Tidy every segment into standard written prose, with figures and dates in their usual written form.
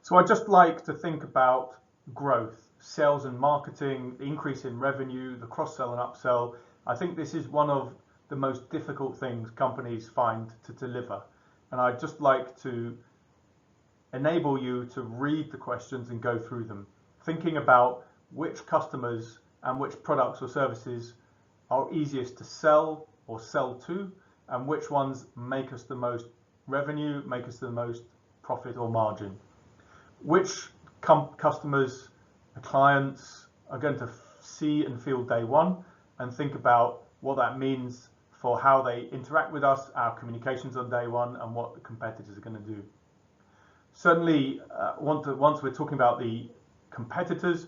So I just like to think about growth, sales and marketing, the increase in revenue, the cross-sell and upsell. I think this is one of the most difficult things companies find to deliver. And I'd just like to enable you to read the questions and go through them, thinking about which customers and which products or services are easiest to sell or sell to, and which ones make us the most revenue, make us the most profit or margin. Which customers, clients are going to see and feel day one, and think about what that means for how they interact with us, our communications on day one, and what the competitors are going to do. Certainly, once we're talking about the competitors,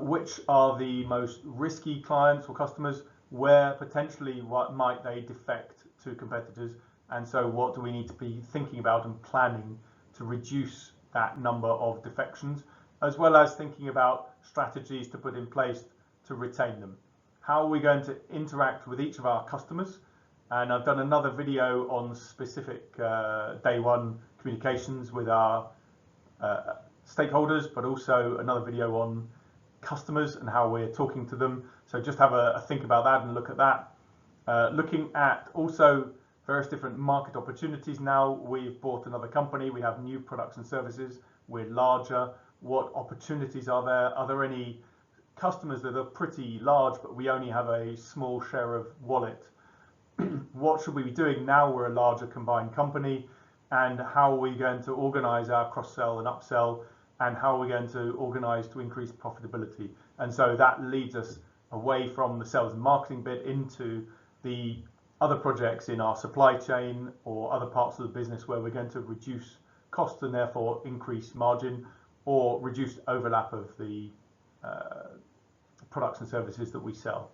which are the most risky clients or customers, where potentially what might they defect to competitors, and so what do we need to be thinking about and planning to reduce that number of defections, as well as thinking about strategies to put in place to retain them. How are we going to interact with each of our customers? And I've done another video on specific day one communications with our stakeholders, but also another video on customers and how we're talking to them. So just have a think about that and look at that. Looking at also various different market opportunities. Now we've bought another company, we have new products and services, we're larger. What opportunities are there? Are there any customers that are pretty large, but we only have a small share of wallet? What should we be doing now we're a larger combined company? And how are we going to organize our cross-sell and upsell? And how are we going to organize to increase profitability? And so that leads us away from the sales and marketing bit into the other projects in our supply chain or other parts of the business where we're going to reduce costs and therefore increase margin or reduce overlap of the products and services that we sell.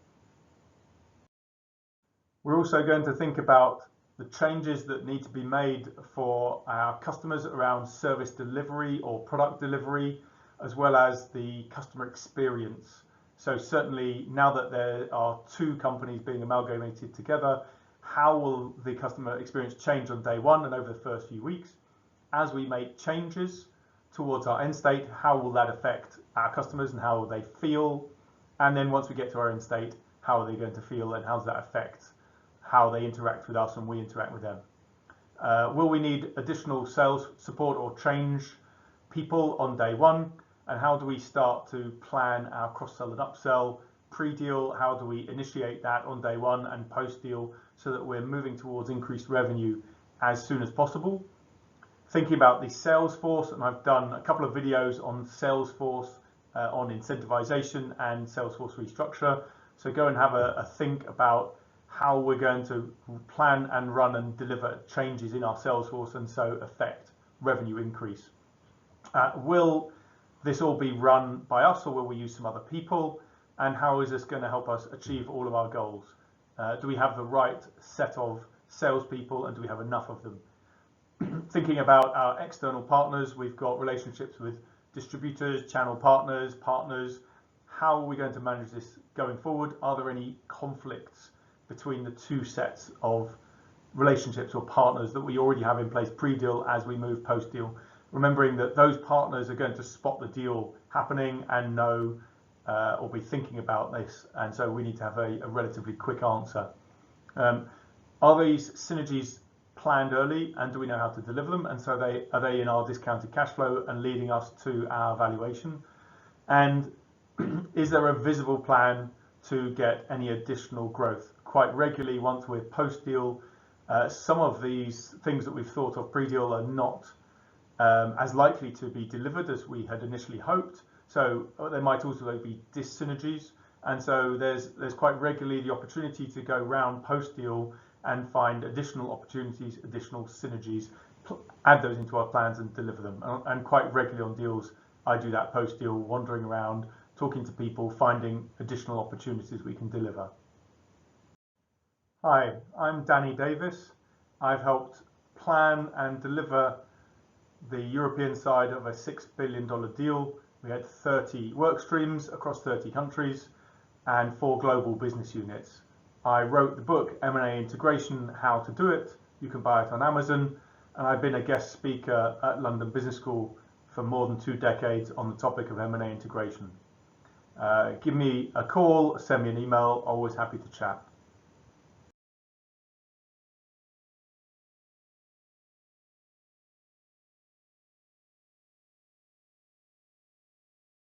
We're also going to think about the changes that need to be made for our customers around service delivery or product delivery, as well as the customer experience. So certainly now that there are two companies being amalgamated together, how will the customer experience change on day one and over the first few weeks? As we make changes towards our end state, how will that affect our customers and how will they feel? And then once we get to our end state, how are they going to feel and how does that affect how they interact with us and we interact with them? Will we need additional sales support or change people on day one? And how do we start to plan our cross-sell and upsell pre-deal? How do we initiate that on day one and post-deal so that we're moving towards increased revenue as soon as possible? Thinking about the sales force, and I've done a couple of videos on sales force, on incentivization and sales force restructure. So go and have a think about how we're going to plan and run and deliver changes in our sales force and so affect revenue increase. Will this all be run by us or will we use some other people? And how is this going to help us achieve all of our goals? Do we have the right set of salespeople and do we have enough of them? Thinking about our external partners, we've got relationships with distributors, channel partners. How are we going to manage this going forward? Are there any conflicts between the two sets of relationships or partners that we already have in place pre-deal as we move post-deal? Remembering that those partners are going to spot the deal happening and know or be thinking about this, and so we need to have a relatively quick answer. Are these synergies planned early and do we know how to deliver them? And so are they in our discounted cash flow and leading us to our valuation? And is there a visible plan to get any additional growth? Quite regularly, once we're post-deal, some of these things that we've thought of pre-deal are not as likely to be delivered as we had initially hoped. So there might also be dis-synergies. And so there's quite regularly the opportunity to go round post-deal and find additional opportunities, additional synergies, add those into our plans and deliver them. And quite regularly on deals, I do that post-deal, wandering around, talking to people, finding additional opportunities we can deliver. Hi, I'm Danny Davis. I've helped plan and deliver the European side of a $6 billion deal. We had 30 work streams across 30 countries and 4 global business units. I wrote the book M&A Integration, How to Do It. You can buy it on Amazon. And I've been a guest speaker at London Business School for more than 2 decades on the topic of M&A integration. Give me a call, send me an email, always happy to chat.